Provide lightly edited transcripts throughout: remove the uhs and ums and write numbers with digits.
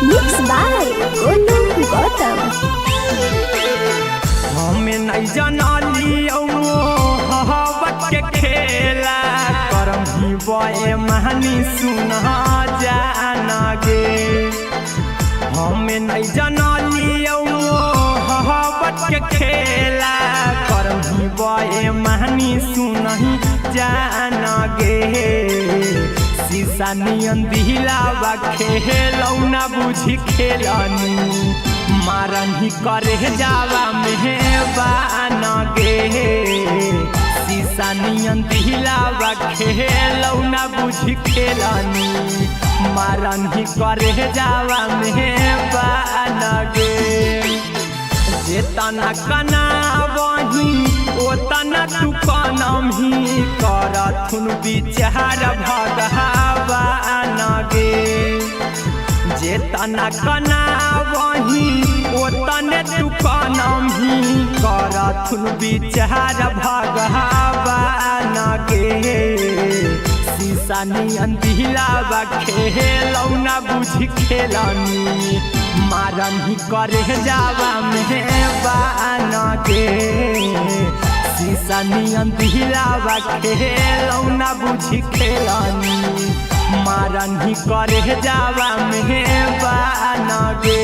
Mixed by Golu Gautam. हमें नहीं जानली हवत के खेला करम ही बे महानी सुना जाना गे। हमें नहीं जानली हवत के खेला करम ही बे महानी सुना जाना गे। शीशा नियन दिलावा खेलौना बुझी खेलनी मारन ही करे जावा मेहबान गे। शीशा नियन दिलावा खेलौना बुझी खेलनी मारन ही करे जावा मेहबान गे। जेतना कना वही ओतना तू कनम ही करथुन विचार भगवान गे। जेतना कना वही ओतने तू कनम ही करथुन विचार भगवान गे। शीशा नियन दिलावा खेलौना बुझी खेलनी मारन ही करे जावा मेहबान गे। शीशा नियन दिलावा खेलौना बुझी खेलनी मारन ही करे जावा मेहबान गे।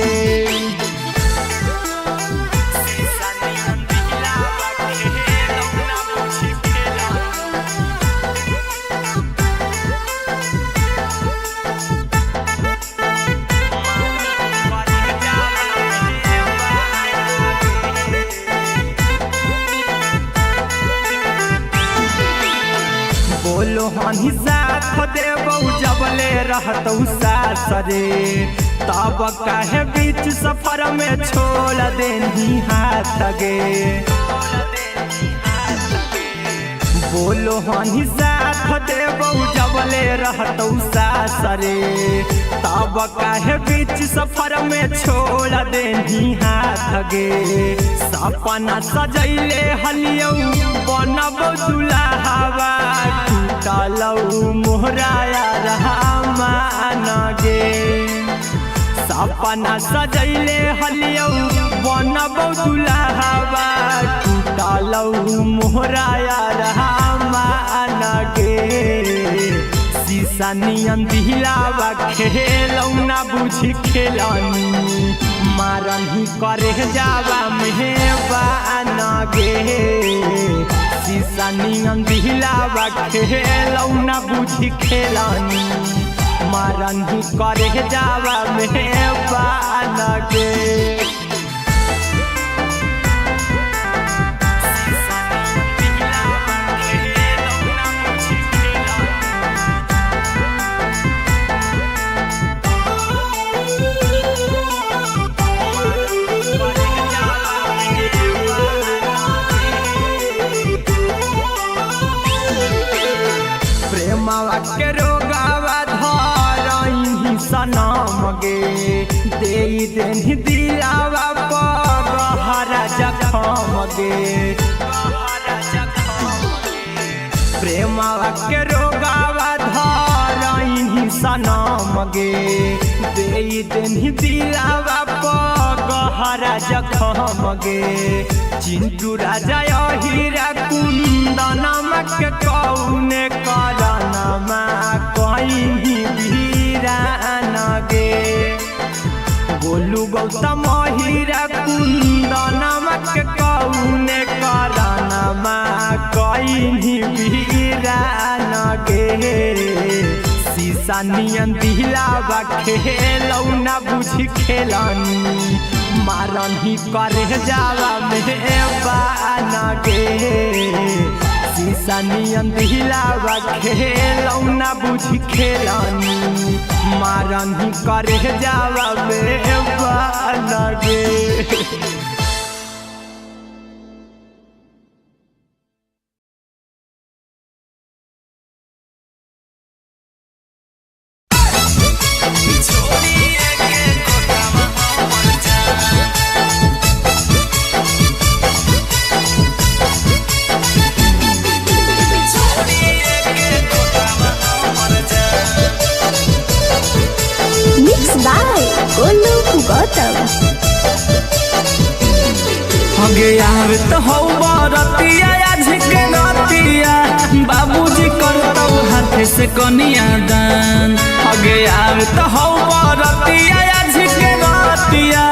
बोलो हनी साथ देबौ जबले रहतौ सासरे तब काहे बीच सफर में छोड़ देनी हाथ गे। बोलो हनी साथ देबौ जबले रहतौ सासरे तब काहे बीच सफर में छोड़ देनी हाथ गे। सपना सजैले हलियौ बनबौ दुल्हावा टूटलौ मोहराया रहमान गे। सपना सजैले हलियौ बनबौ दुल्हावा टूटलौ मोहराया रहमान गे। शीशा नियन दिलावा खेलौना बुझी खेलनी मारन ही करे जावा मेहबान गे। शीशा नियन दिलावा खेलौना बुझी खेलनी मारन ही करे जावा मेहबान गे। प्रेमवा के रोगावा धरही सनम गे। देई देनी दिलावा गहरा जखम गे। प्रेमवा के रोगावा धरही सनम गे। देई देनी दिलावा गहरा जखम गे। चिंटू राजा हीरा कुंदनमा के कौने करनमा कहीं वीरान गे। गोलू गौतम हीरा कुंदनमा के कौने करनमा कहीं वीरान गे। शीशा नियन दिलावा खेलौना बुझी खेलनी मारन ही करे जावा मेहबान गे। शीशा नियन दिलावा खेलौना बुझी खेलनी मारन ही करे जावा मेहबान गे। Mixed by Golu आवे तो हो बरतिया आज के रतिया बाबूजी करतौ हाथ से कनिया दान आगे आवे तो हो बरतिया आज के रतिया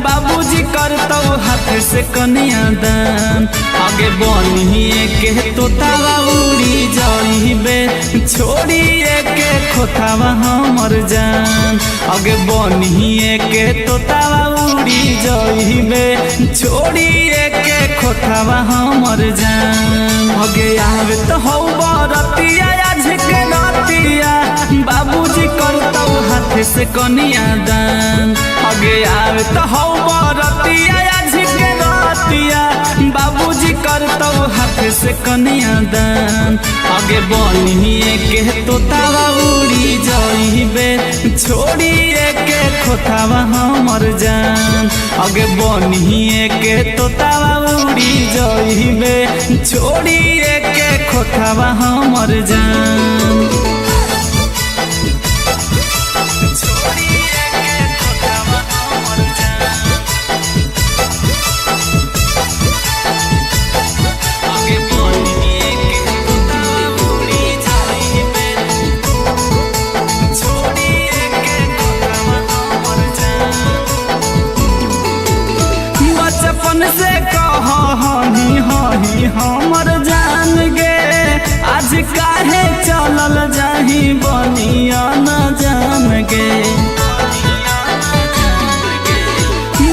बाबूजी करतौ हाथ से कनिया दान आगे बनिए के तोतावा उड़ी जाइबे छोड़िए के खोतावा हमर जान आगे बनिए के तोतावा उड़ी जाइबे छोड़िए के खोतावा हमर जान आगे आवे तो हो बरतिया आज के रतिया बाबूजी करतौ हाथ से कनिया दान आगे आवे तो हो बरतिया आज के रतिया बाबूजी करतौ हाथ से कनिया दान आगे बनिए के तोतावा उड़ी जाइबे छोड़िए के खोतावा हमर जान आगे बनिए के तोतावा उड़ी जाइबे छोड़िए के खोतावा हमर जान से कही हही हमर जान गे आज काहे चलल जाही बनिया न जान गे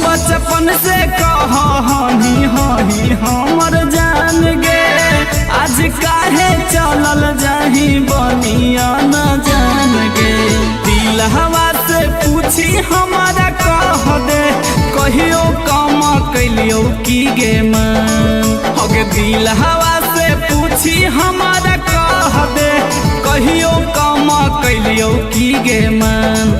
बचपन से कही हही हमर जान गे आज काहे चलल जाही बनिया न जान गे दिल हवा से पूछी हमारा कह दे कहियो काम कैलियो की गे मन होगे दिल हवा से पूछी हमारा कह दे कहियो काम कैलियो की गे मन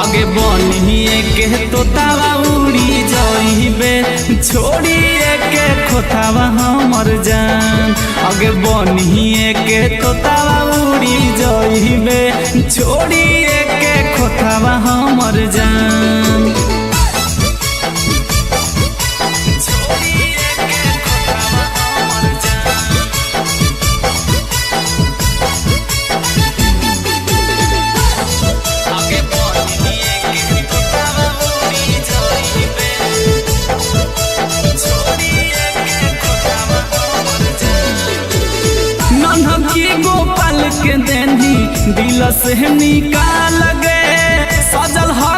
आगे बनिए के तोतावा उड़ी जाइबे छोड़िए के खोतावा हमर जान आगे बनिए के तोतावा उड़ी जाइबे छोड़िए के खोतावा हमर जान गोपाल के देनी दिल से निकाल गे सजल हो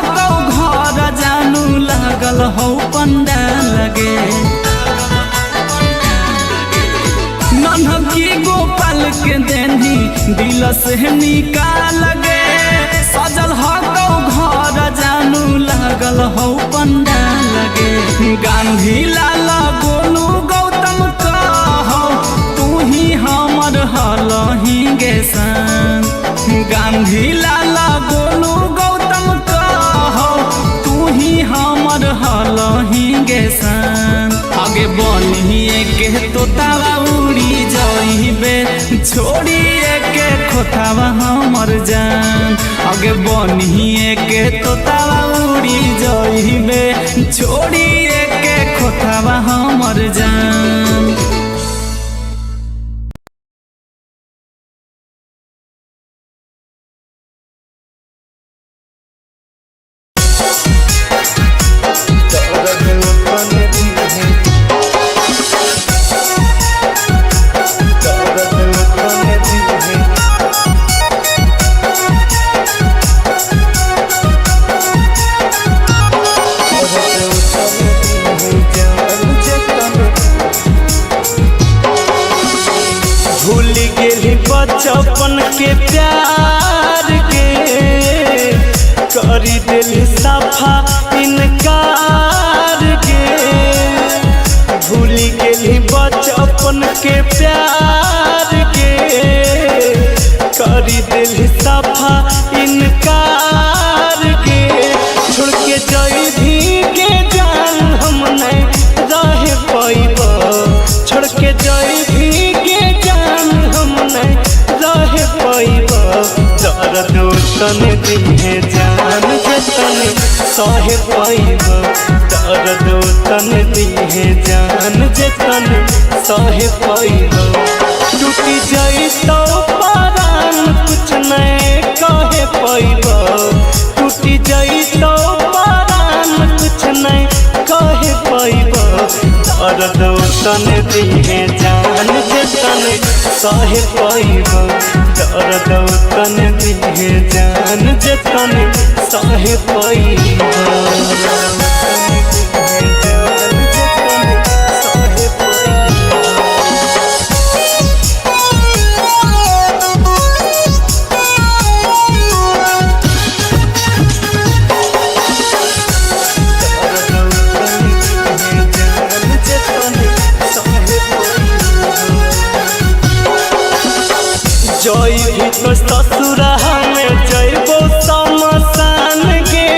घर जानू लागल हो पंडाल गे नन्हकी गोपाल के देनी दिल से निकाल गे सजल हो घर जानू लागल हो पंडाल गे गांधी लाल गोलू गौतम कहो तू ही हमर हलही गे सन गांधी लाला गोलू गौतम कहो तू ही हमर हलही गे सन आगे बनिए के तोतावा उड़ी जाइबे छोड़िए के खोतावा हमर जान आगे बनिए के तोतावा उड़ी जाइबे छोड़िए के खोतावा हमर जान बचपन के प्यार के करी दिल सफा इनकार के भूल गेली बचपन के प्यार के करी दिल सफा इनकार के छोड़ के जइभी के जान हम नहीं रह पाइब छोड़ के जइभी के जान हम नहीं रह पाइब दर्द तन दिहे जान के तन सह पाइब दर्द तन दिहे जान के सहे पैबो टूटी जाई तो परान कुछ नहीं कहे पैबो टूटी जाई तो परान कुछ नहीं कहे पैबो दर्द तन दिहे जान जे तन सहे पैबो दर्द तन दिहे जान जे तन सहे पैबो जई तो ससुरा में जइबो समसान गे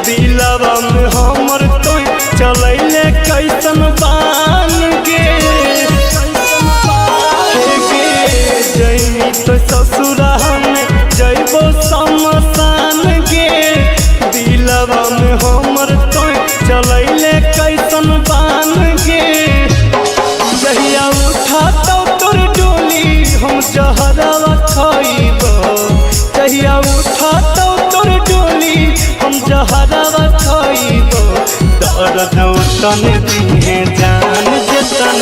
दिलवा में हमर तो चलैले कैसन बान गे जई तो ससुरा में जइबो समसान गे दिलवा में हमर तो चलैले कैसन बान गे जहिया उठा तो तोर डोली हम जहरवा खइबो जहिया उठा तो तोर डोली हम जहरवा खइबो दर्द तन दिहे जान जे तन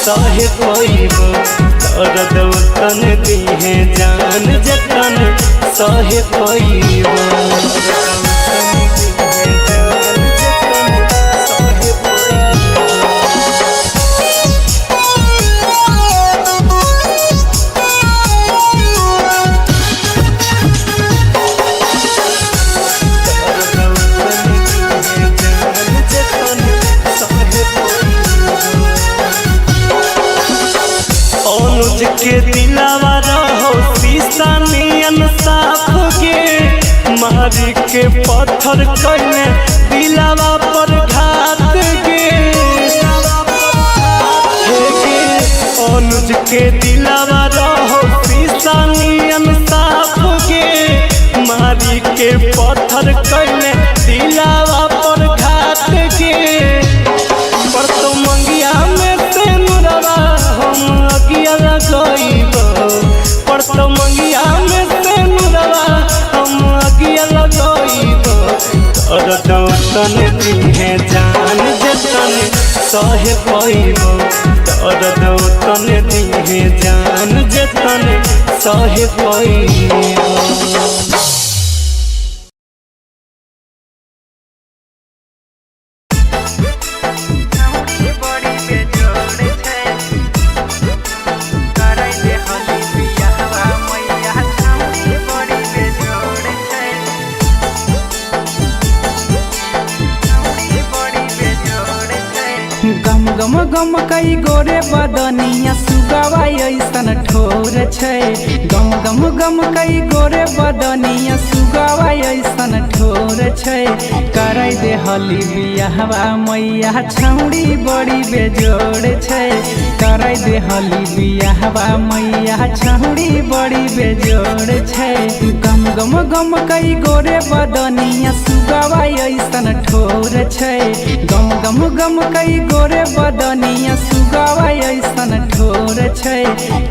सहे पैबो दर्द तन दिहे जान जे तन सहे पैबो के दिलावा रहो शीशा नियन साफ गे मारी के पत्थर कइले दिलावा पर घात गे अनुज के दिलावा रहो शीशा नियन साफ गे मारी के पत्थर कइले दिलावा पर घात गे पर तो मंगिया में से नुरवा हम अगिया लगइबो पर तो मंगिया में से नुरवा हम अगिया लगइबो दर्द तन दिहे जान जे तन सहे पैबो दर्द तन दिहे जान जे तन सहे पैबो गम गम कई गोरे बदनिया सुगवा ऐसन ठोर छै गम गम गम कई गोरे बदनिया सुगवा ऐसन ठोर छै कराई दे हली बियाहवा मैया छौड़ी बड़ी बेजोड़ छै कराई दे हली बियाहवा मैया छौड़ी बड़ी बेजोड़ छै गम गम गम कई गोरे बदनिया सुगवा ऐसन ठोर छै गम गम गम कई गोरे बदनिया सुगवा ऐसन ठोर छै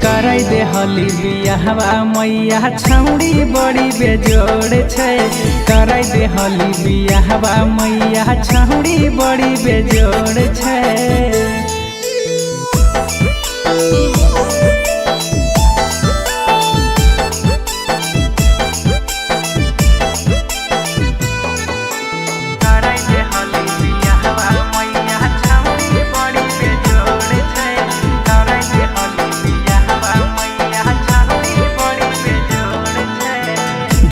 कराई दे हली बियाहवा मैया छौड़ी बड़ी बेजोड़ छै कराई दे हली बियाहवा मैया छौड़ी बड़ी बेजोड़ छै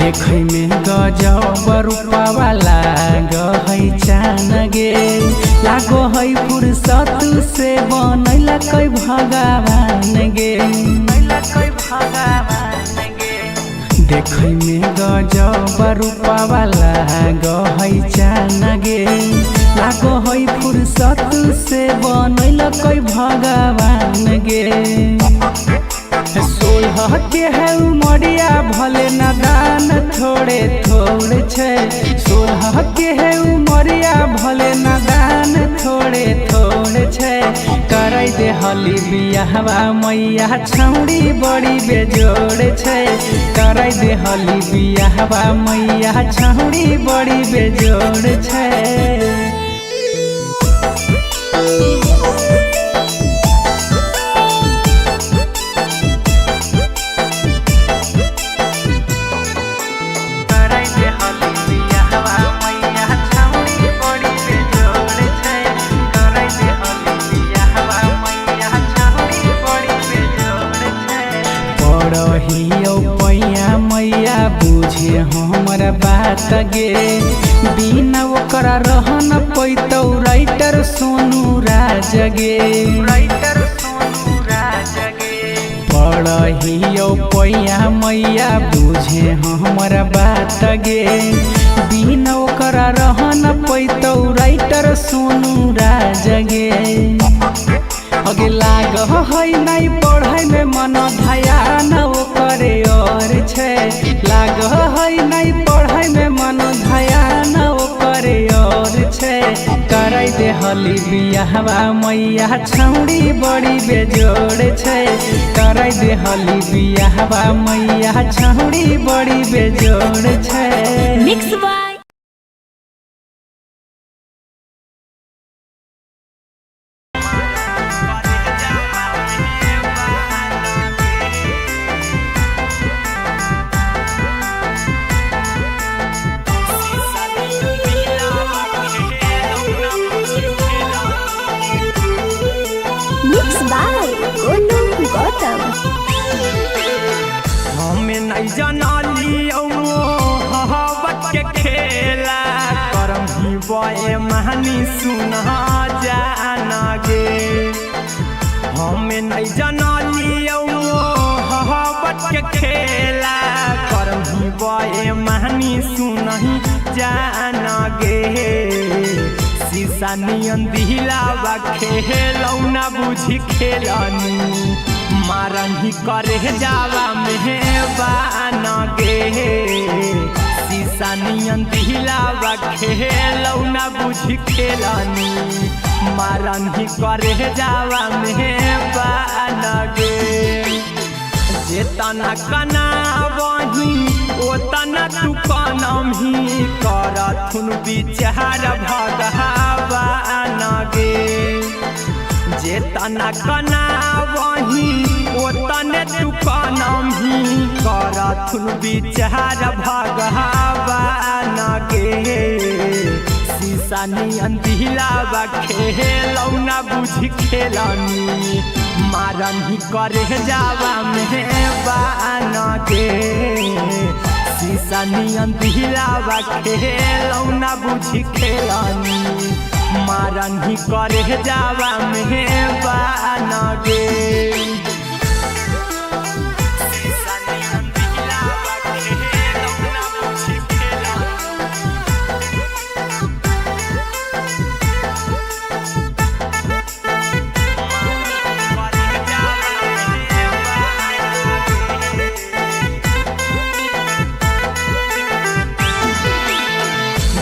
देखै में गजब रूपवा लागै चान गे लागो है फुर्सत से बनैला कै भगवान गे देखै में गजब रूपवा लागै चान गे लागो है फुर्सत से बनैला कै भगवान गे सोलह के है उमरिया भले नादान थोड़े थोड़े छै सोलह के है उमरिया भले नादान थोड़े थोड़े छै कर कराई दे हली बियाहवा मैया छौड़ी बड़ी बेजोड़ छै कराई दे हली बियाहवा मैया छौड़ी बड़ी बेजोड़ छै। मैया बुझे हमर बात गे बिना ओकरा रह न पैतौ राइटर सोनू राज गे पढ़ियो पैया मैया बुझे हमर बात गे बिना ओकरा रह न पैतौ राइटर सोनू राज गे। अगे लाग है नहीं पढ़ाई में मन ध्यान करे और छै लाग है नहीं पढ़ाई में मन ध्यान करे और छै कराई दे हली बियाहवा मैया छौड़ी बड़ी बेजोड़ छै कराई दे हली बियाहवा मैया छौड़ी बड़ी बेजोड़ छै। Mix by Gautam. हमें नहीं जानलियो मोहब्बत के खेला करम ही बए महानी सुना जाना गे हमें नहीं जानलियो मोहब्बत के खेला करम ही बए महानी सुना जाना गे शीशा नियन दिलावा खेलौना बुझी खेलनी मारन ही करे जावा मेहबान गे शीशा नियन दिलावा खेलौना बुझी खेलनी मारन ही करे जावा मेहबान गे जेतना कना वही ओतना तू कनम ही करथुन विचार भगवान गे जेतना कना वही ओतने तू कनम ही करथुन विचार भगवान गे शीशा नियन दिलावा खेलौना बुझी खेलनी मारन ही करे जावा मेहबान गे शीशा नियन दिलावा खेलौना बुझी खेलनी मारन ही करे जावा मेहबान गे।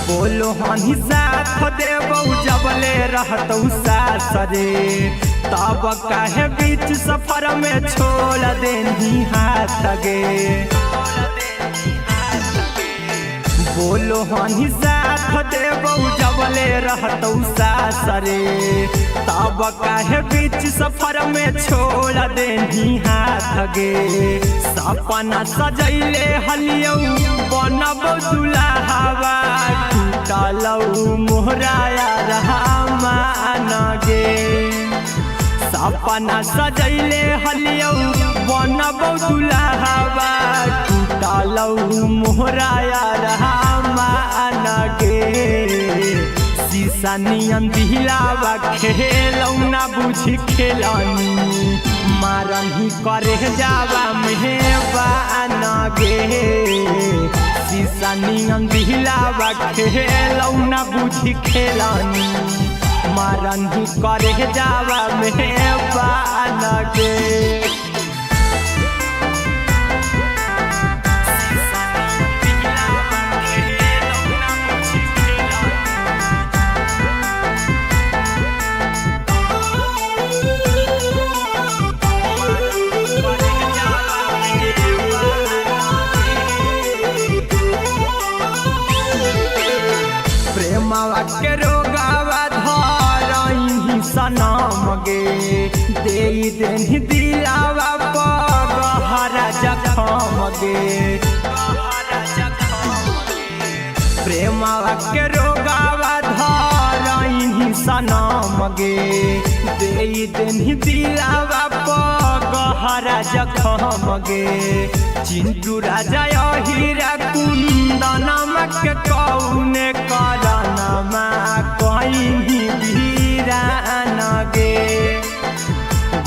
बोलो हनी साथ देबौ जबले रहतौ सासरे तब काहे बीच सफर में छोड़ देनी हाथ गे बोलो हनी साथ देबौ जबले रहतौ सासरे तब काहे बीच सफर में छोड़ देनी हाथ गे सपना सजैले हलियौ बनब दुल्हावा टूटलौ मोहराया रहमान गे सपना सजैले हलियौ बनब दुल्हावा टूटलौ मोहराया रहमान गे शीशा नियन दिलावा खेलौना बुझी खेलनी मारन ही करे जावा मेहबान गे शीशा नियन दिलावा खेलौना बुझी खेलनी मारन ही करे जावा मेहबान गे। प्रेमवा के रोगावा धरही सनम गे दे देनी दिलावा पर गहरा जखम गे प्रेमवा के रोगावा धरही सनम गे दे देनी दिलावा पर गहरा जखम गे चिंटू राजा हीरा कुंदनम के कौने करनमा कहीं वीरान गे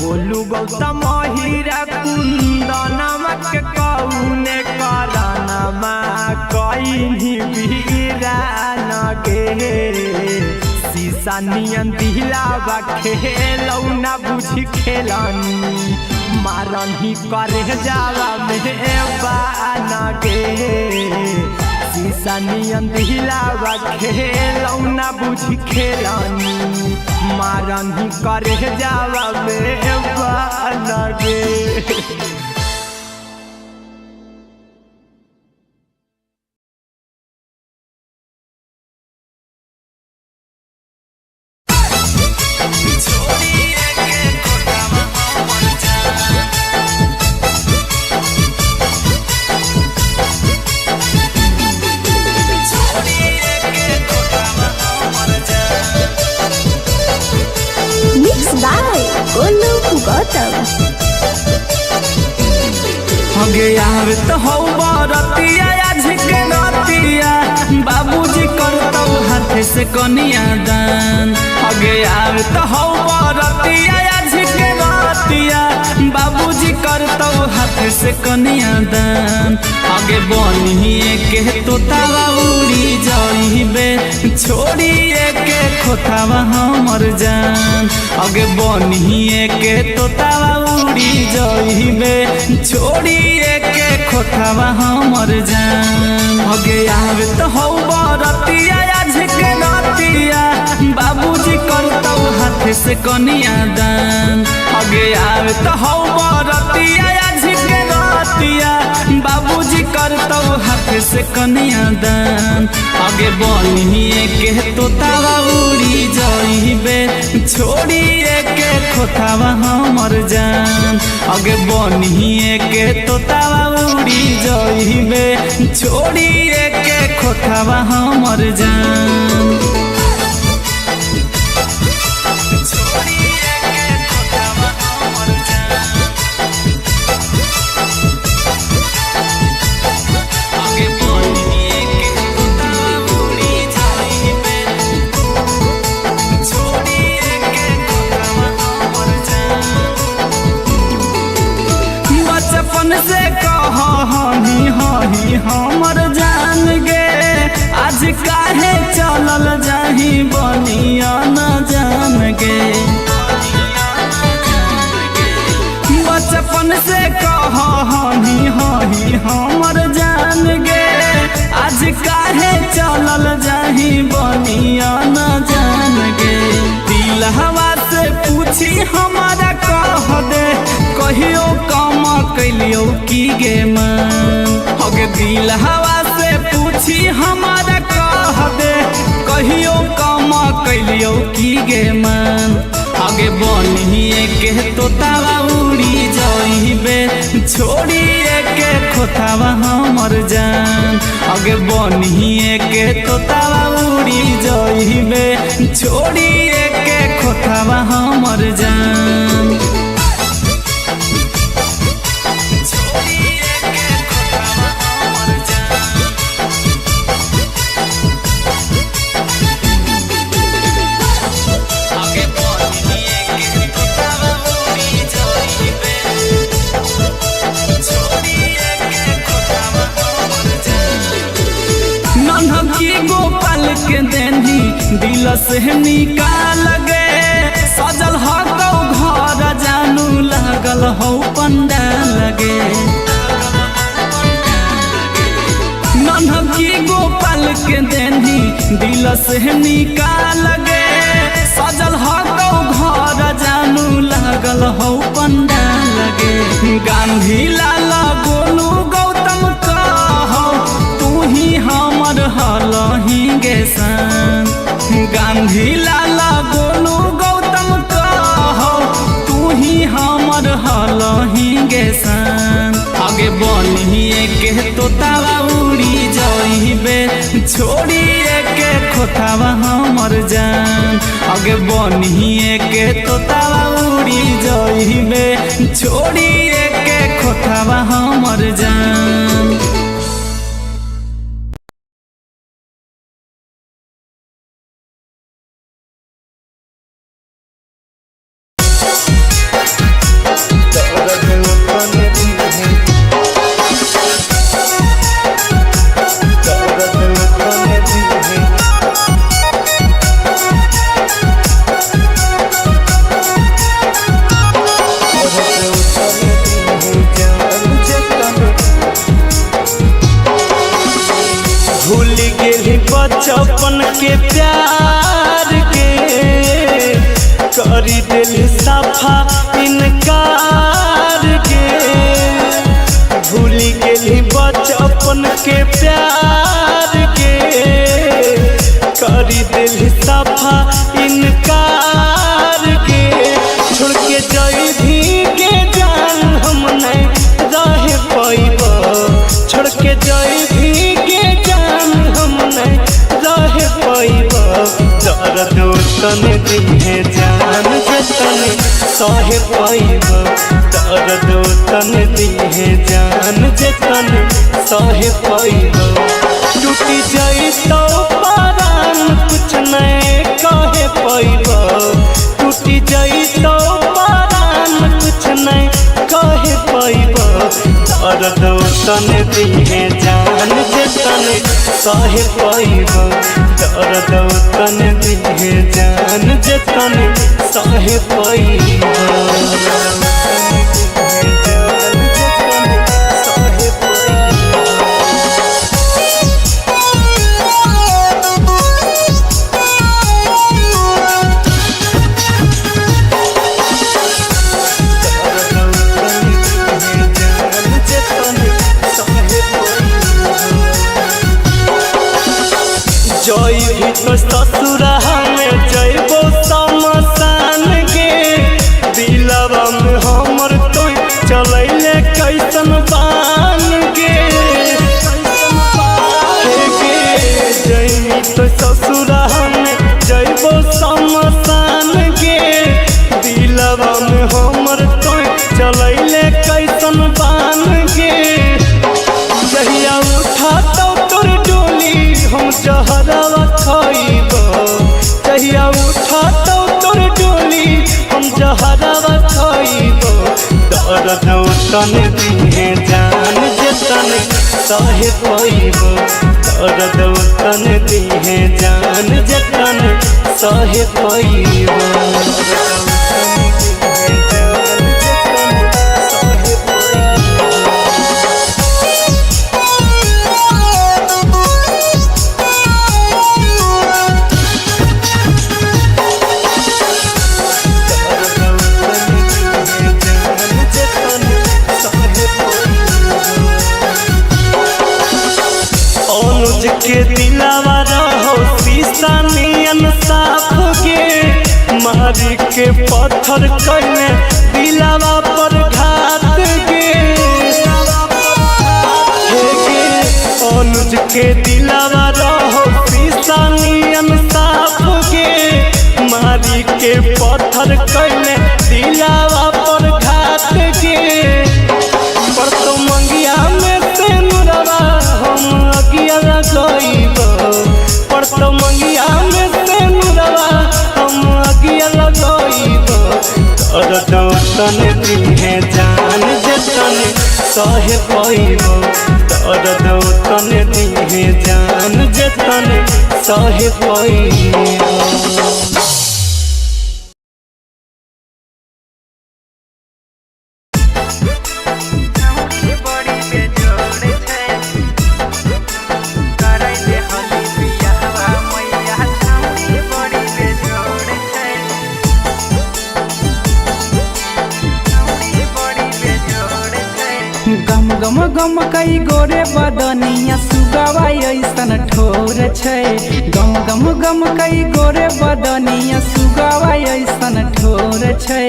बोलू गौतम हीरा कुंदनम के कौने करनमा कहीं वीरान गे शीशा नियन दिलावा खेलौना बुझी खेलनी मारन ही करे जावा में बान गे शीशा नियन दिलावा खेलौना बुझी खेलनी मारन ही करे जावा में बान गे। Mixed by Golu Gautam. हगे यार तो हौ बरतिया आज के रतिया बाबूजी करतौ हाथ से कनिया दान हगे यार तो हौ बरतिया आज के रतिया बाबूजी करतौ हाथ से कनिया दान हगे बनिए के तोतावा उड़ी जाइबे छोड़िए के खोतावा हमर जान हगे बनिए के तोतावा उड़ी जाइबे छोड़िए के खोतावा हमर जान हगे यार तो हौ बरतिया आज के रतिया बाबूजी करतौ हाथ से कनिया दान हगे यार तो हौ बरतिया आज के रतिया बाबूजी करतौ हाथ से कनिया दान हगे बनिए के तोतावा उड़ी जाइबे छोड़िए के खोतावा हमर जान हगे बनिए के तोतावा उड़ी जाइबे छोड़िए के खोतावा हमर जान से कही हही हमर जान गे आज काहे चलल जाही बनिया न जान गे बचपन से कही हही हमर जान गे आज काहे चलल जाही बनिया न जान गे दिल हवा से पूछी हमारा कह दे कहियो काम कैलियो की गे मन हगे दिल हवा से पूछी हमारा कह दे कहियो काम कैलियो की गे मन हगे बनिए के तोतावा उड़ी जाइबे छोड़िए के खोतावा हमर जान हगे बनिए के तोतावा उड़ी जाइबे छोड़िए के खोतावा हमर जान गोपाल के देनी दिल से निकाल गे सजल हो घर जानू लागल हो पंडाल गे नन्हकी गोपाल के देनी दिल से निकाल गे सजल हो घर जानू लागल हो पंडाल गे गांधी लाल गोलू गौतम कहो तू ही हमर हलही गे सन। गांधी लाला गोलू गौतम कहो तू ही हमर हलही गे सन। आगे बनिए के तोतावा उड़ी जाइबे छोड़िए के खोतावा हमर जान। आगे बनिए के तोतावा उड़ी जाइबे छोड़िए के खोतावा हमर जान। बचपन के प्यार के करी दिल सफा इनकार के। भूल गेली बचपन के प्यार के करी दिल सफा इनकार के। छोड़ के जाई भी के जान हम नहीं रह पाइब। छोड़ के जाई भी के जान हम नहीं रह पाइब। दर्द तन दिहे जान जतन सह पाइब। दर्द तन दिहे जान जतन सह पाइब। टूटी जाई तो परान कुछ नहीं कहे पाइब। टूटी जाई तो परान कुछ नहीं कहे पाइब। दर्द तन दिहे जान जतन सह पाइब। दर्द तन दिहे जान जतन सह पाइब। जई तो ससुरा में जइबो समसान गे। दिलवा में हमर तो चलैले कैसन बान गे। जई तो ससुरा में जइबो समसान गे। दिलवा में हमर तो चलैले कैसन बान गे। जहिया उठा तो तोर डोली हम जहरवा खाइब। जहिया उठा तो तोर डोली हम जहरवा खाइब। दर्द तन दिहे जान जतन सह पाइब। दर्द तन दिहे जान जतन सह पाइब। के दिलावा रहो शीशा नियन साफ गे। मारी के पत्थर कइले दिलावा पर घात गे। अनुज के दिलावा रहो शीशा नियन साफ गे। मारी के पत्थर कइले दिलावा पर घात गे। पर तो मंगिया में से नुरवा हम अगिया लगाइब। पर तो मंगिया में से नुरवा हम अगिया लगाइब। दर्द तन दिहे जान जतन सह पाइब। दर्द तन दिहे जान जतन सह पाइब। गम गम कई गोरे बदनिया सुगवा ऐसन ठोर छै। गम गम गम कई गोरे बदनिया सुगवा ऐसन ठोर छै।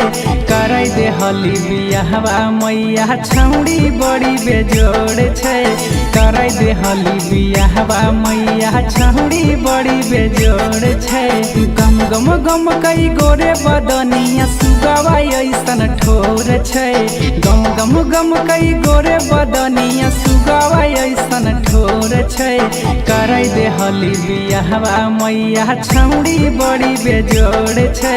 करे दे हली बियाहवा मैया छौड़ी बड़ी बेजोड़ छै। करे दे हली बियाहवा मैया छौड़ी बड़ी बेजोड़ छै। गम गम गम कई गोरे बदनिया सुगवा ऐसन ठोर छै। गम गम गम कई गोरे बदनिया सुगवा ऐसन ठोर छै। करे दे हली बियाहवा मैया छौड़ी बड़ी बेजोड़ छै।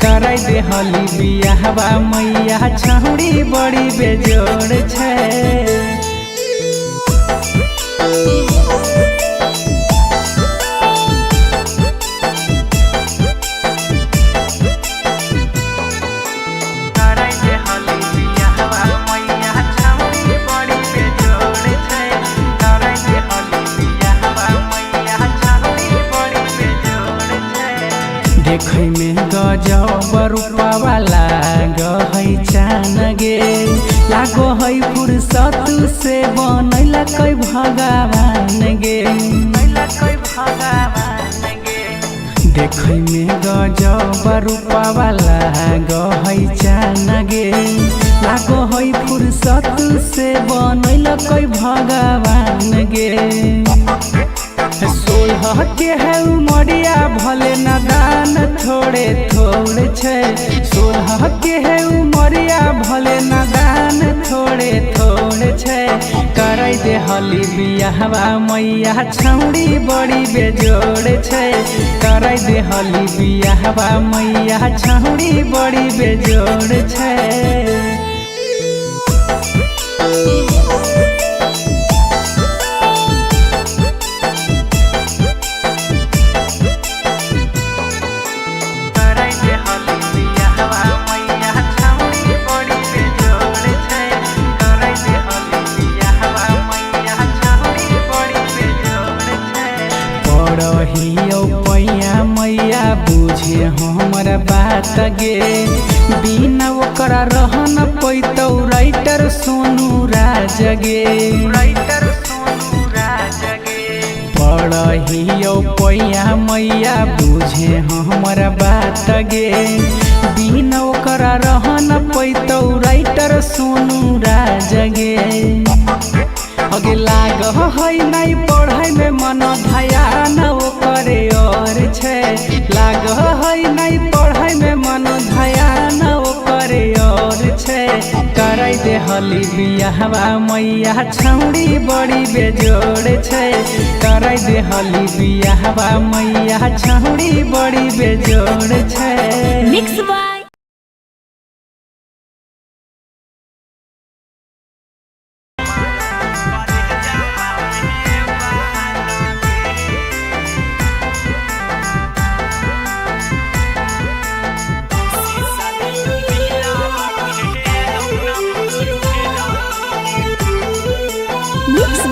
करे दे हली बियाहवा मैया छौड़ी बड़ी बेजोड़ छै। देखै में गजब रूपवा लागै चान गे। लागो है फुर्सत से बनैला कै भगवान गे। देखै में गजब रूपवा लागै चान गे। लागो है फुर्सत से बनैला कै भगवान गे। 16 के है उमरिया भले नादान थोड़े थोड़े छै। 16 के है उमरिया भले नादान थोड़े थोड़े छै। करे दे हली बियाहवा मैया छौड़ी बड़ी बेजोड़ छै। करे दे हली बियाहवा मैया छौड़ी बड़ी बेजोड़ छै। पैया मैया बुझे हमर बात गे। बिना ओकरा रह न पैतौ राइटर सोनू राज गे। पढ़ियो पैया मैया बुझे हमर बात गे। बिना ओकरा रह न पैतौ राइटर सोनू राज गे। अगे लाग है नहीं पढ़ाई में मन ध्यान ओकरे और छै। लाग है नहीं पढ़ाई में मन ध्यान ओकरे और छै। करे दे हली बियाहवा मैया छौड़ी बड़ी बेजोड़ छै। करे दे हली बियाहवा मैया छौड़ी बड़ी बेजोड़ छै। Mix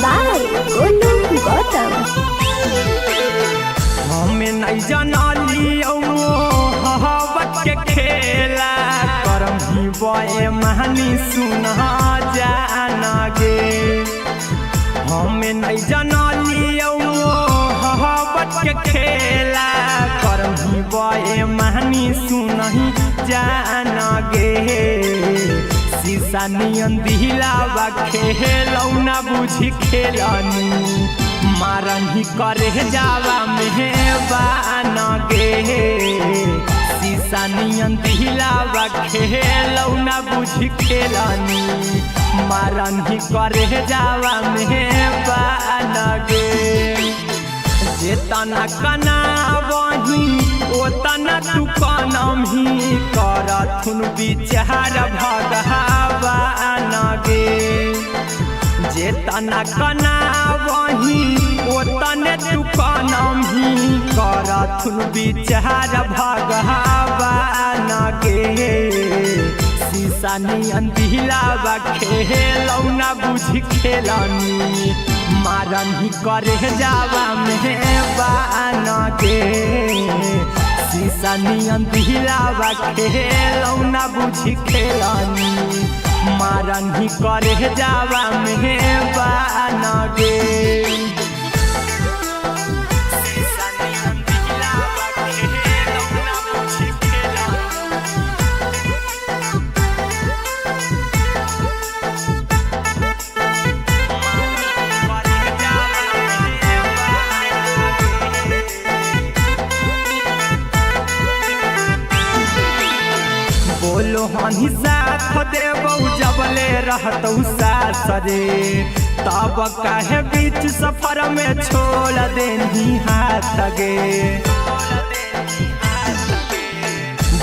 by Golu Gautam. हमें नहीं जानलियो हवत के खेला। करम ही बए महानी सुना जाना गे। हमें नहीं जानलियो हवत के खेला। करम ही बए महानी सुना जाना गे। शीशा नियन दिलावा खेलौना बुझी खेलनी। मारन ही करे जावा मेहबान गे। शीशा नियन दिलावा खेलौना बुझी खेलनी। मारन ही करे जावा मेहबान गे। जेतना कना वही ओतना तू कनम ही। करथुन विचार भगवान गे। जेतना कना वही ओतने तू कनम ही। करथुन विचार भगवान गे। शीशा नियन दिलावा खेलौना बुझी खेलनी। मारन ही करे जावा मेहबान गे। शीशा नियन दिलावा खेलौना बुझी खेलनी। मारन ही करे जावा में बानगे बोलो हनी साथ देबौ जबले रहतौ सासरे तब काहे बीच सफर में छोड़ देनी हाथ गे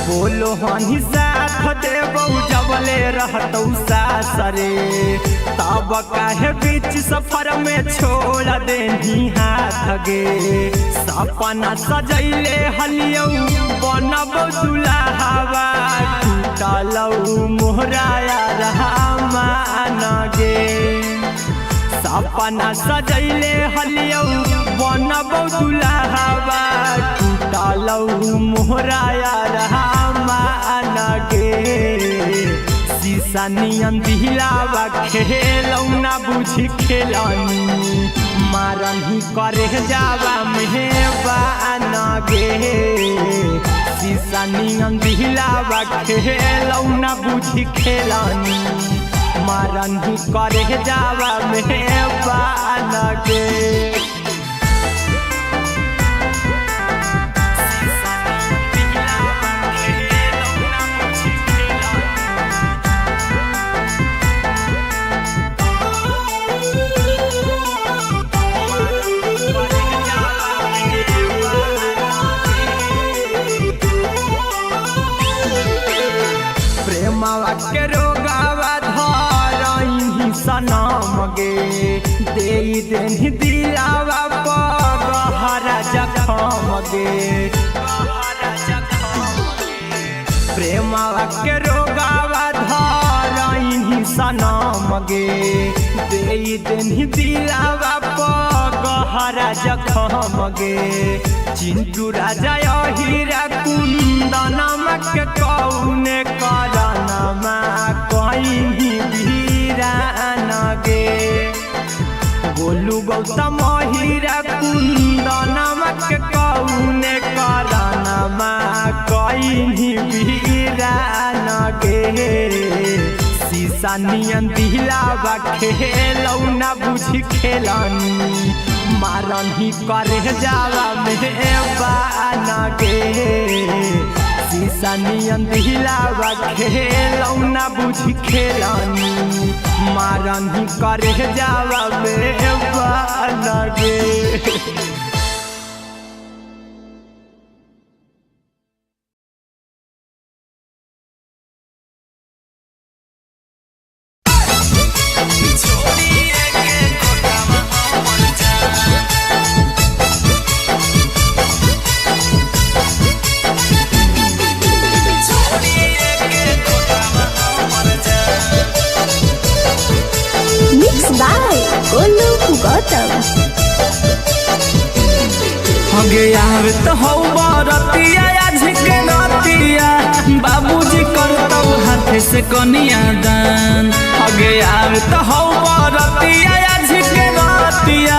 बोलो हनी साथ देबौ जबले रहतौ सासरे तब काहे बीच सफर में छोड़ देनी हाथ गे सपना सजैले हलियौ बनबौ दुल्हावा टूटलौ मोहराया रहमान गे सपना सजैले हलियौ बनबौ दुल्हावा टूटलौ मोहराया रहमान गे शीशा नियन दिलावा खेलौ ना बुझी खेलनी मारन ही करे जावा मेहबान गे शीशा नियन दिलावा खेलौ ना बुझी खेलनी मारन ही करे जावा मेहबान गे प्रेमवा के रोगावा धरही सनम गे दे देनी दिलावा पगहरा जखम गे प्रेमवा के रोगावा धरही सनम गे दे देनी दिलावा पगहरा जखम गे चिंटू राजा हीरा कुंदनमा के कौने करनमा कहीं वीरान गे गोलू गौतम हीरा कुंदनमा के कौने करनमा कहीं वीरान गे शीशा नियन दिलावा खेलौ ना बुझी खेलनी मारन ही करे जावा मेहबान गे शीशा नियन दिलावा खेलौ ना बुझी खेलनी मारन ही करे जावा मेहबान गे हगे आवे तो हौ बरतिया आज के नतिया बाबूजी करतौ हाथ से कनिया दान हगे आवे तो हौ बरतिया आज के नतिया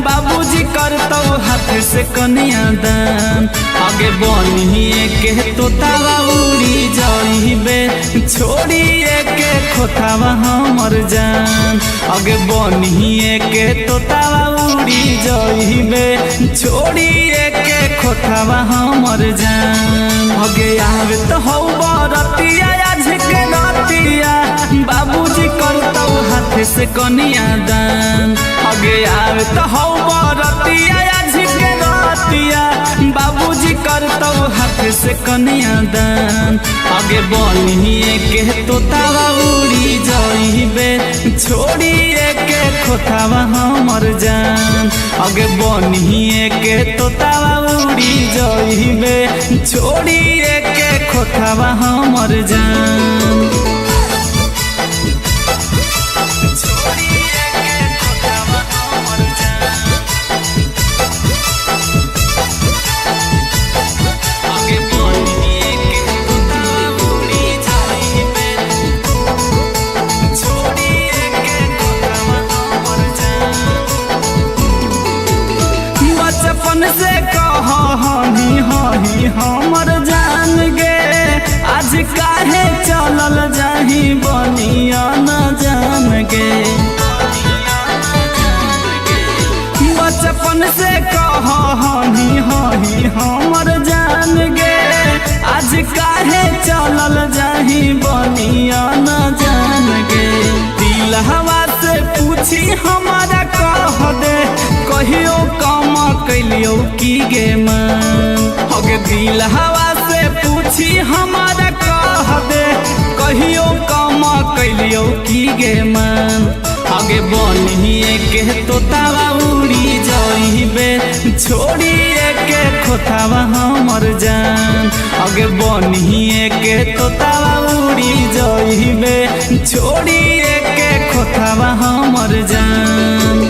बाबूजी करतौ हाथ से कनिया दान हगे बनिए के तोतावा उड़ी जाइबे छोड़िए के खोतावा हमर जान हगे बनिए के तोतावा उड़ी जाइबे छोड़िए के खोतावा हमर जान हगे आवे तो हौ बरतिया आज के नतिया बाबूजी करतौ हाथ से कनिया दान हगे आवे तो हौ बरतिया आज के नतिया बाबूजी करतौ हाथ से कनिया दान हगे बनिए के तोतावा उड़ी जाइबे छोड़िए के खोतावा हमर जान हगे बनिए के तोतावा उड़ी जाइबे छोड़िए के खोतावा हमर जान हमर जान गे आज काहे चलल जाही बनिया न जान गे बचपन से कह हनी हही हमर जान गे आज काहे चलल जाही बनिया न जान गे दिल हवा से पूछी हमारा कह दे कहियो काम कैलियो की गे मन हगे दिल हवा से पूछी हमारा कह दे कहियो काम कैलियो की गे मन आगे बनिए के तोतावा उड़ी जाइबे छोड़िए के खोतावा हमर जान आगे बनिए के तोतावा उड़ी जाइबे छोड़िए के खोतावा हमर जान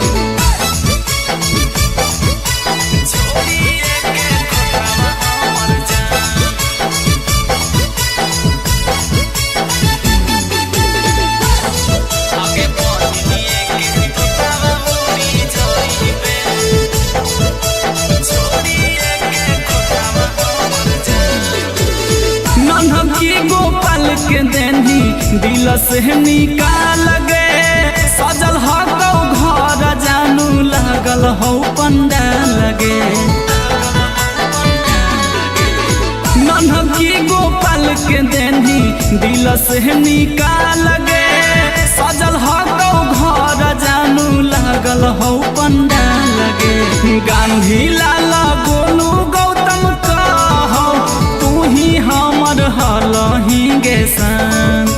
गोपाल के देनी दिल से निकाल गे सजल हो घर जानू लागल हो पंडाल गे नन्हकी गोपाल के देनी दिल से निकाल गे सजल हो घर जानू लागल हो पंडाल गे गांधी लाल गोलू गौतम कहो तू ही हमर हलही गे सन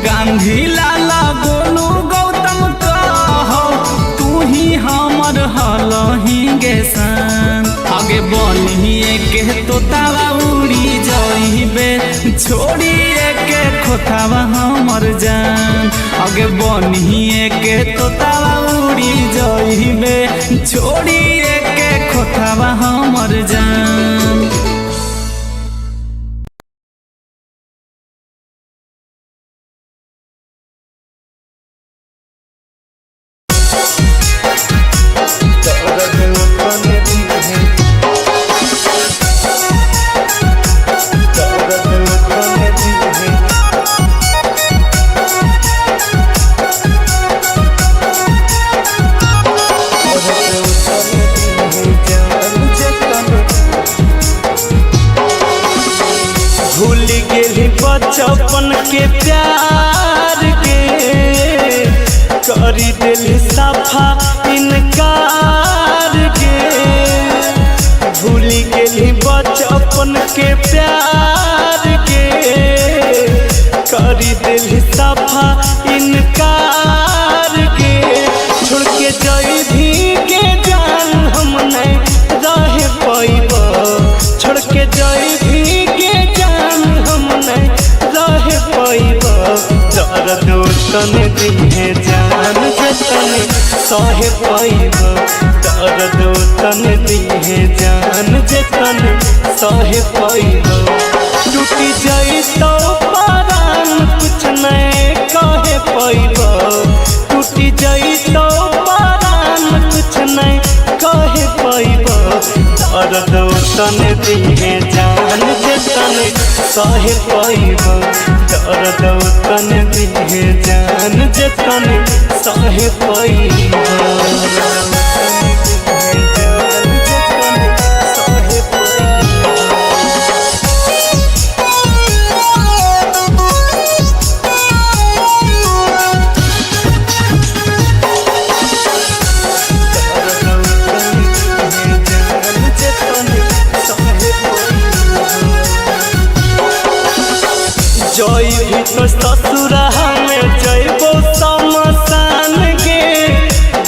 गांधी लाला गोलू गौतम कहो तू ही हमर हलही गे सन आगे बनिए के तोतावा उड़ी जाइबे छोड़िए के खोतावा हमर जान आगे बनिए के तोतावा उड़ी जाइबे छोड़िए के खोतावा हमर जान बचपन के प्यार के करी दिल सफा इनकार के भूल गेली बचपन के प्यार के करी दिल सफा इनकार के छोड़ के जाई भी के जान हम नहीं रह पाइब छोड़ के जाई भी के जान हम नहीं रह पाइब दर्द तन दिहे जान जतन सह पाइब दर्द तन दिहे जान जतन सह पाइब टूटी जाई तो परान कुछ नहीं कहे पाइब टूटी जाई तो परान कुछ नहीं कहे पाइब दर्द तन दिहे जान जतन सह पाइब दर्द तन दिहे जान जतन सह पाइब जई तो ससुरा में जइबो समसान गे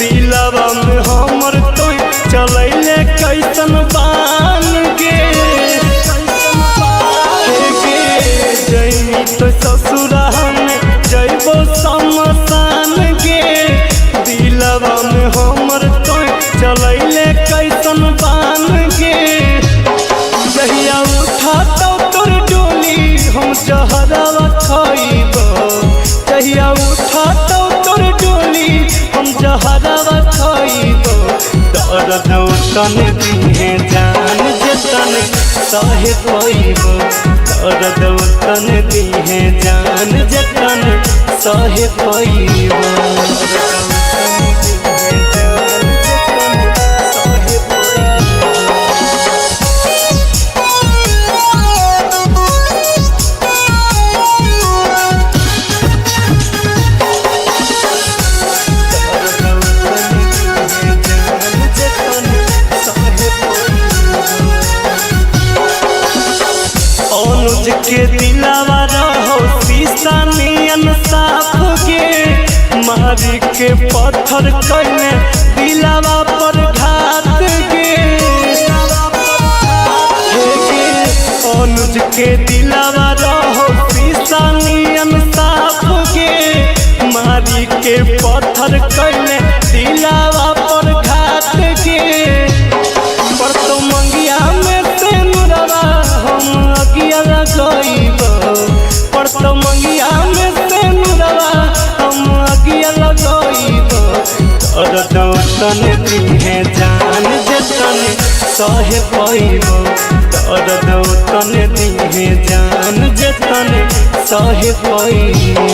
दिलवा में हमर तो चलैले कैसन बान गे जई तो ससुरा में जइबो समसान गे दिलवा में हमर तो चलैले कैसन बान गे जहिया उठा तो तोर डोली हम जहरवा खाइब जहिया उठा तो तोर डोली हम जहरवा खाइब दर्द तन दिहे जान जतन सहे पैबो दर्द उतन दिहे जान जतन सहे पैबो अनुज के दिलावा रहो शीशा नियन साफ गे मारी के पत्थर कइने दिलावा पर घात गे अनुज के दिलावा रहो शीशा नियन साफ गे मारी के पत्थर कइने दिलावा पर घात गे पर तो मंगिया में से नुरवा हम अगिया लगइबो पर तो मंगिया में से नुरवा हम अगिया लगइबो दर्द उतन दिहे जान जतन सहे पैबो दर्द उतन दिहे जान जतन सहे पैबो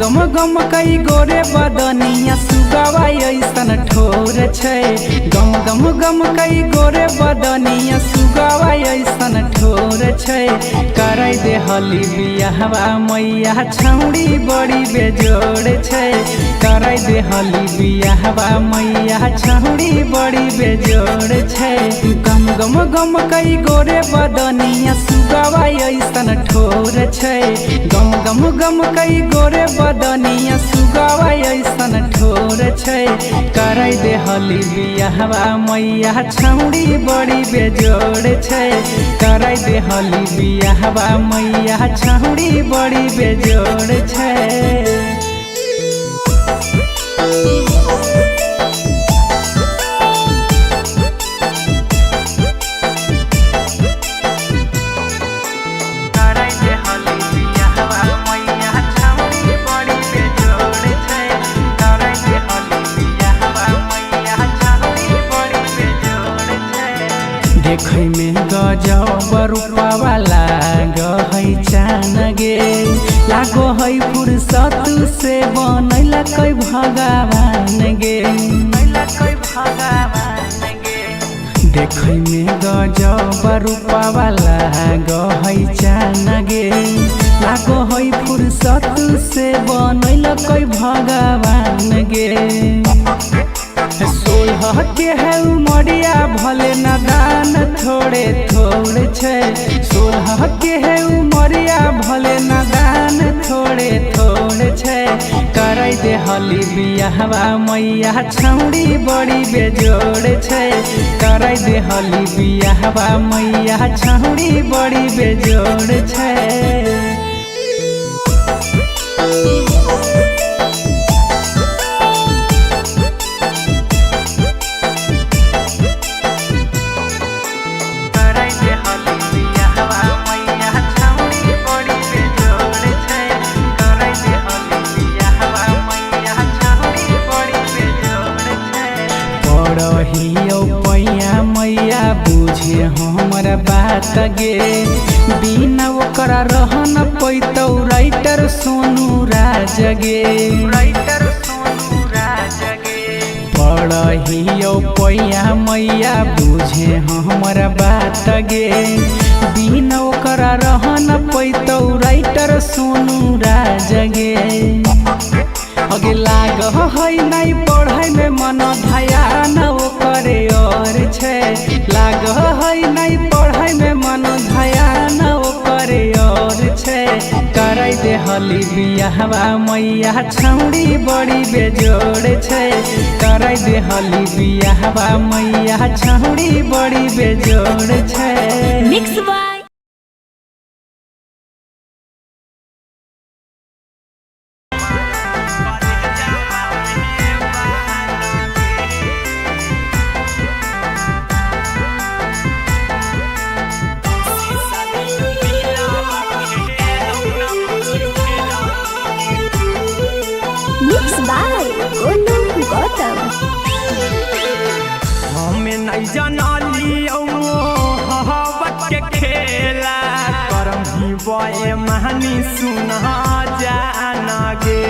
गम गम कई गोरे बदनिया सुगवा ऐसन ठोर छै गम गम गम कई गोरे बदनिया सुगवा ऐसन ठोर छै करे दे हली बियाहवा मैया छौड़ी बड़ी बेजोड़ छै करे दे हली बियाहवा मैया छौड़ी बड़ी बेजोड़ छै गम गम गम कई गोरे बदनिया सुगवा ऐसन ठोर छै गम गम गम कई गोरे बदनिया सुगवा ऐसन ठोर छै करे दे हली बियाहवा मैया छौड़ी बड़ी बेजोड़ छै करे दे हली बियाहवा मैया छौड़ी बड़ी बेजोड़ छै देखै में गजब रूपवा लागै चान गे लागो है फुर्सत से बनैला कै भगवान गे देखै में गजब रूपवा लागै चान गे लागो है फुर्सत से बनैला कै भगवान गे सोलह के है उमरिया भले नादान थोड़े थोड़े छै सोलह के है उमरिया भले नादान थोड़े थोड़े छै करे दे हली बियाहवा मैया छौड़ी बड़ी बेजोड़ छै करे दे हली बियाहवा मैया छौड़ी बड़ी बेजोड़ छै पैया मैया बुझे हमर बात गे बिना ओकरा रह न पैतौ राइटर सोनू राज गे पढ़ियो पैया मैया बुझे हमर बात गे बिना ओकरा रह न पैतौ राइटर सोनू राज गे अगे लाग है नहीं पढ़े में मन ध्यान ओकरे और छै लाग है नहीं पढ़े में मन ध्यान ओकरे और छै करे दे हली बियाहवा मैया छौड़ी बड़ी बेजोड़ छै करे दे हली बियाहवा मैया छौड़ी बड़ी बेजोड़ छै मिक्स बाय सुना जाना गे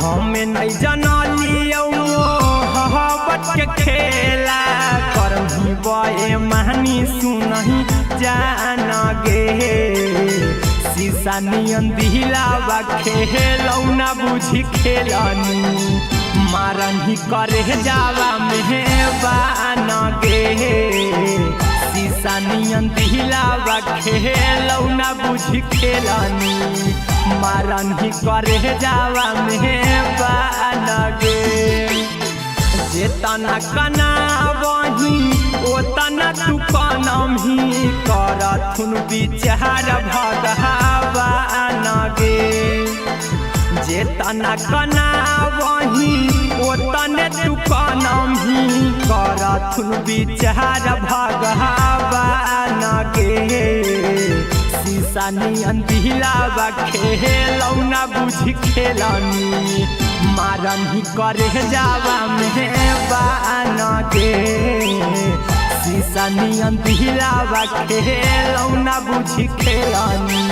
हमें नहीं जनलियो मोहब्बत के खेला करही बे महनी सुनही जाना गे शीशा नियन दिलावा खेलौना बुझी खेलनी मारही करे जावा मेहबान गे शीशा नियन दिलावा खेलौना बुझी खेलनी मारही करे जावा मेहबान गे जेतना कना वही ओतना तू कनमी करथुन विचार भगवान गे जेतना कना वही ओतने तू कनमी करथुन विचार भगवान गे शीशा नियन दिलावा खेलौना बुझी खेलनी मारही करे जावा मेहबान गे शीशा नियन दिलावा खेलौना बुझी खेलनी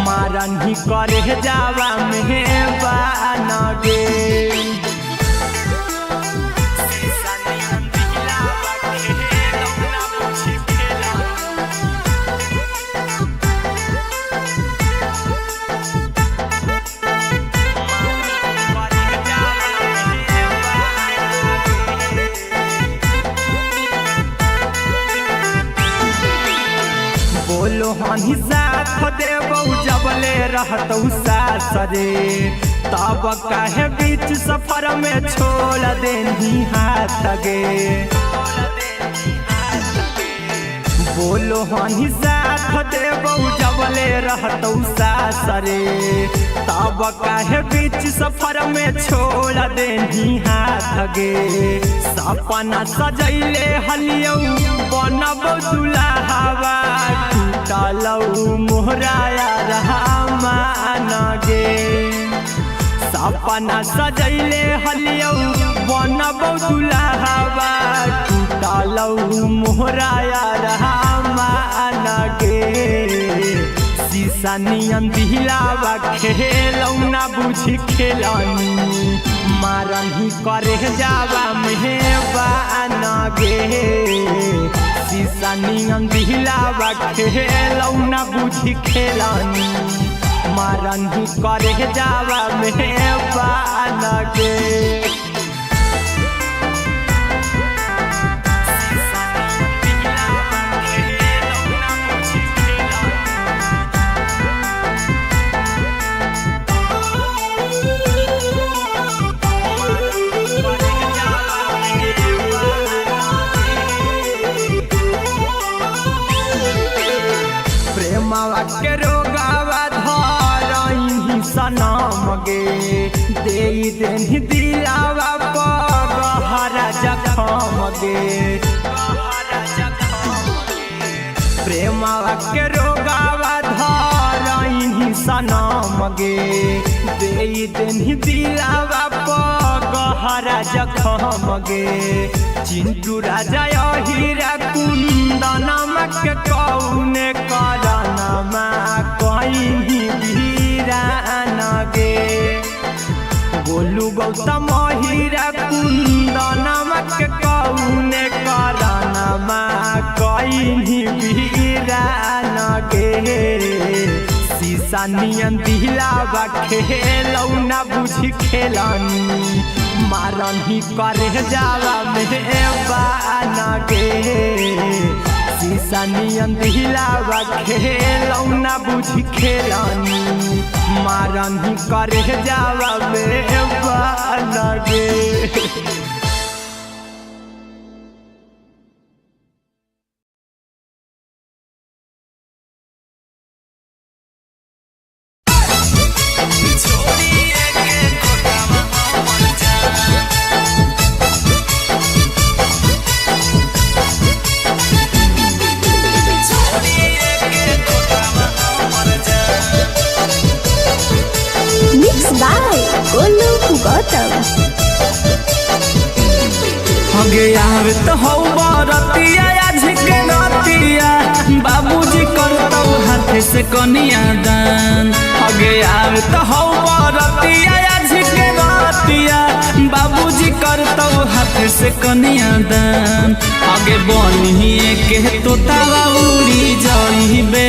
मारही करे जावा मेहबान गे बोलो हनी साथ देबौ जबले रहतौ सासरे तब काहे बीच सफर में छोड़ देनी हाथ गे बोलो हनी साथ देबौ जबले रहतौ सासरे तब काहे बीच सफर में छोड़ देनी हाथ गे सपना सजैले हलियौ बनबौ दुल्हावा टूटलौ मोहराया रहमान गे सपना सजैले हलियौ बनबौ दुल्हावा टूटलौ मोहराया रहमान गे शीशा नियन दिलावा खेलौना बुझी खेलनी मारही करे जावा मेहबान गे शीशा नियन दिलावा खेलौना बुझी खेलनी मारही करे जावा मेहबान गे के रोगावा धरही सनम गे दे देनी दिलावा पर गहरा जखम गे प्रेमवा के रोगावा धरही सनम गे दे देनी दिलावा पर गहरा जखम गे चिंटू राजा हीरा कुंदनमा के कौने करनमा कहीं वीरान गे गोलू गौतम हीरा कुंदनमा के कौने करनमा कहीं वीरान गे शीशा नियन दिलावा खेलौना बुझी खेलनी मारही करे जावा मेहबान गे शीशा नियन दिलावा खेलौना बुझी खेलनी मारही करे जावा मेहबान गे हगे यार तो हौ बरतिया आज के नतिया बाबूजी करतौ हाथ से कनिया दान अगे आवे तो हौ बरतिया झिके रतिया बाबूजी करतौ हाथ से कनिया दान आगे बनिए के तोतावा उड़ी जाइबे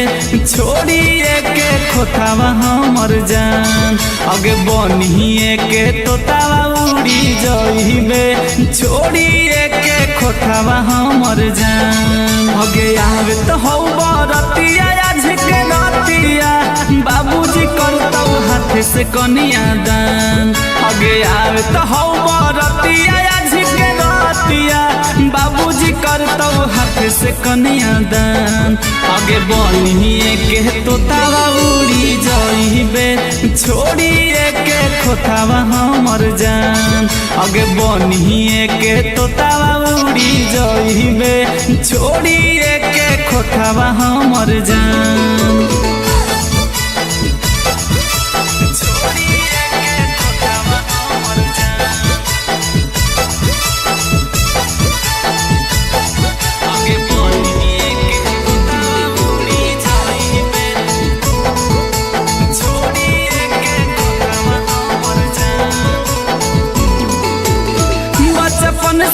छोड़िए के खोतावा हमर जान आगे बनिए के तोतावा उड़ी जाइबे छोड़िए के खोतावा हमर जान आगे आवे तो हौ बरतिया झिके रतिया बाबूजी करतौ हाथ से कनिया दान आगे आवे तो हौ बरतिया झिके रतिया बाबूजी करतौ हाथ से कनिया दान आगे बनिए के तोतावा उड़ी जाइबे छोड़िए के खोतावा हमर जान आगे बनिए के तोतावा उड़ी जाइबे छोड़िए के खोतावा हमर जान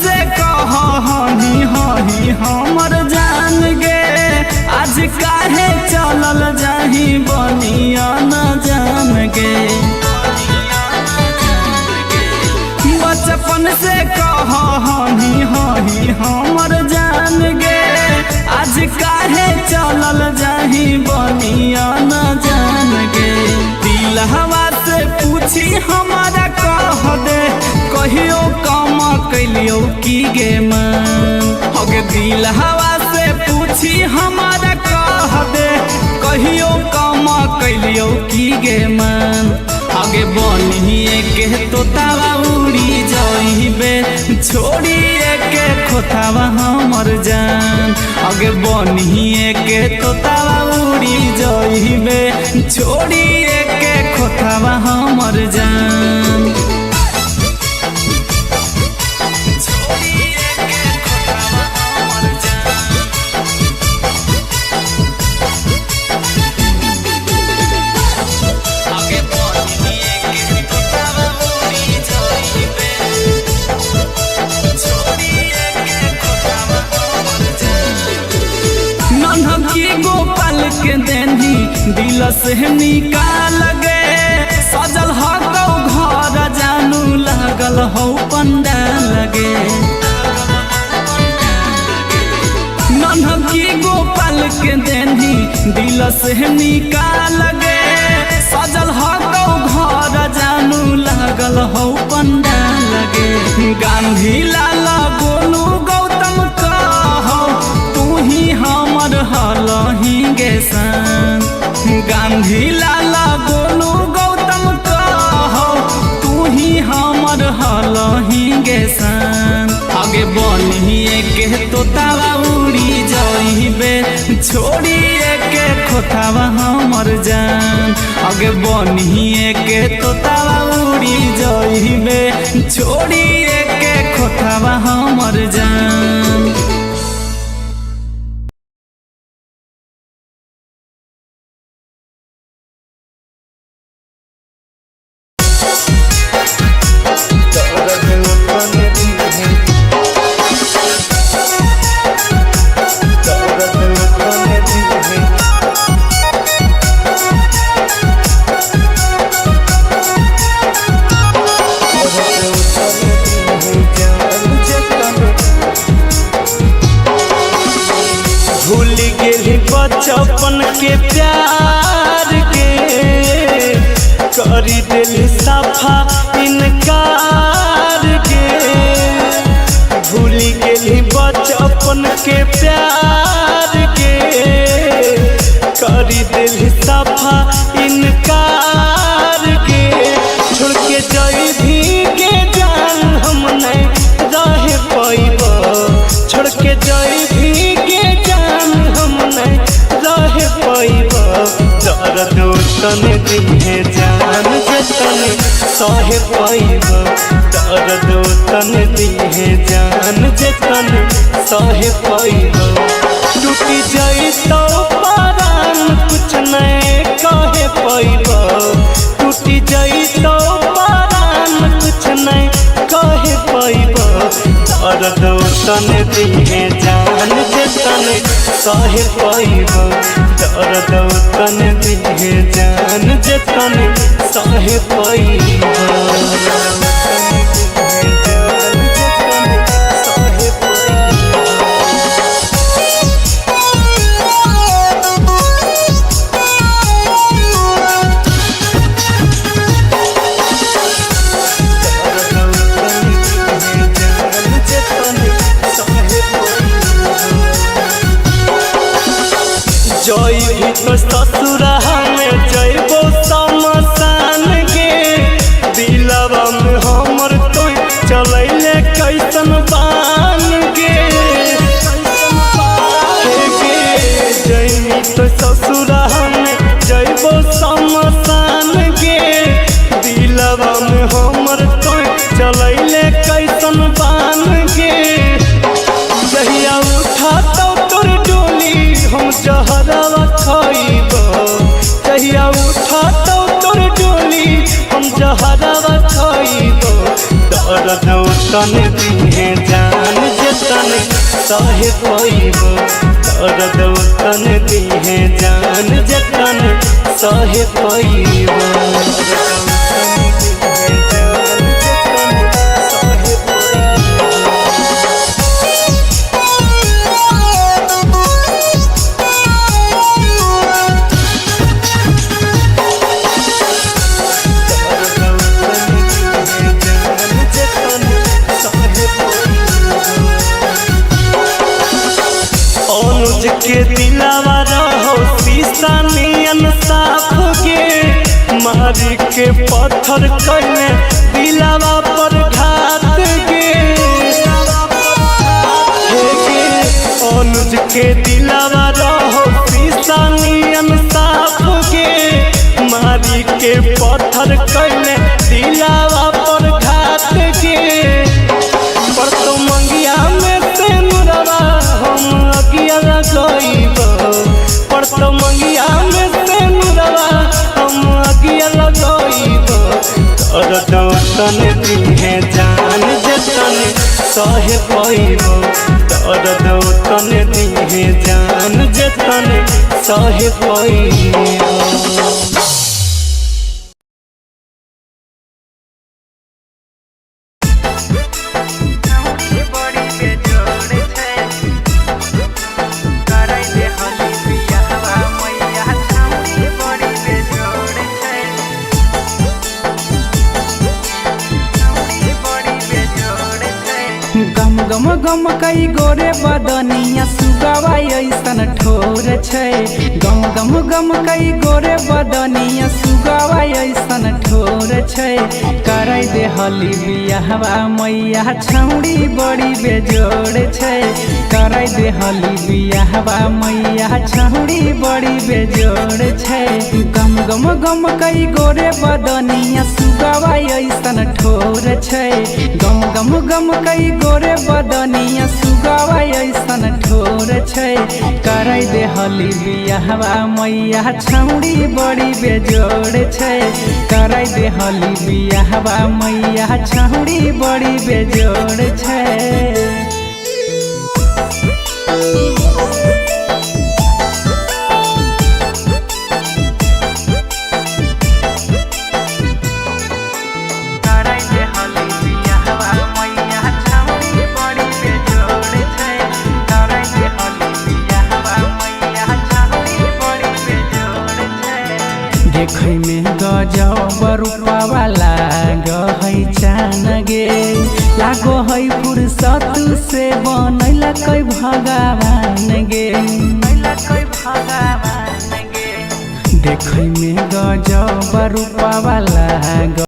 से कही हही हमर जान गे आज काहे चलल जाही बनिया न जान गे बचपन से कही हही हमर जान गे आज काहे चलल जाही बनिया न जान गे दिल हवा से पूछी हमारा कह दे कहियो काम कैलियो की गे मन अगे दिल हवा से पूछी हमारा कह दे कहियो काम कैलियो की गे मन आगे बनिए के तोतावा उड़ी जाइबे छोड़िए के खोतावा हमर जान आगे बनिए के तोतावा उड़ी जाइबे छोड़िए के खोतावा हमर जान गोपाल के देनी दिल से निकाल गे सजल हो घर जानू लागल हो पंडाल गे नन्हकी गोपाल के देनी दिल से निकाल गे सजल हो घर जानू लागल हो पंडाल गे गांधी लाल गोलू गौतम कहो तू ही हमर हलही गे सान गांधी लाल गोलू गौतम कहो तू ही हमर हलही गे सान आगे बनिए के तोतावा उड़ी जाइबे छोड़िए के खोतावा हमर जान आगे बनिए के तोतावा उड़ी जाइबे छोड़िए के खोतावा हमर जान बचपन के प्यार के करी दिल सफा इनकार के भूल गेली बचपन के प्यार के करी दिल सफा इनकार के छोड़ के जाई भी के जान हम नहीं रह पाइब छोड़ के जाई भी के जान हम नहीं रह पाइब दर्द तन दिहे जान जतन सह पाइब दर्द तन दिहे जान जतन सह पाइब टूट जाई तो भी जाई तो परान कुछ नहीं कहे पैब दर्द तने दिहे जान जे तने सहे पैब दर्द तने दिहे जान जे तने सहे पैब। जई तो ससुरा में जइबो समसान गे दिलवा में हमर तो चलैले कैसन बान गे जई तो ससुरा में जइबो समसान गे दिलवा में हमर तो चलैले कैसन बान गे जहिया उठा तो तोर डोली हम जहरवा खइब जहिया उठा तो तोर डोली हम जहरवा खइब दर्द तने दिहे जान जे तने सहे पैब दर्द तने दिहे जान जे तने सहे पैब। अनुज के दिलावा रहो शीशा नियन साफ गे मारी के पत्थर कइले दिलावा पर घात गे अनुज के दिलावा रहो शीशा नियन साफ गे मारी के पत्थर कइले दिलावा पर घात गे पर तो मंगिया में से नुरवा हम अगिया लगइब पर तो मंगिया में से नुरवा हम अगिया लगइब दर्द तने दिहे जान जे तने सहे पैब दर्द तने दिहे जान जे तने सहे पैब। गम गम कई गोरे बदनिया सुगवा ऐसन ठोर छै गम गम गम कई गोरे बदनिया सुगवा ऐसन ठोर छै कराई दे हली बियाहवा मैया छौड़ी बड़ी बेजोड़ छै कराई दे हली बियाहवा मैया छौड़ी बड़ी बेजोड़ छै गम गम गम कई गोरे बदनिया सुगवा ऐसन ठोर छै गम गम गम कई गोरे बदनिया सुगवा ऐसन ठोर छै कराई दे हली बियाहवा मैया छौड़ी बड़ी बेजोड़ छै कराई दे हली बियाहवा मैया छौड़ी बड़ी बेजोड़ छै। देखै में गजब रूपवा लागै चान गे लागो है फुर्सत से बनैला कै भगवान गे देखै में गजब रूपवा लागै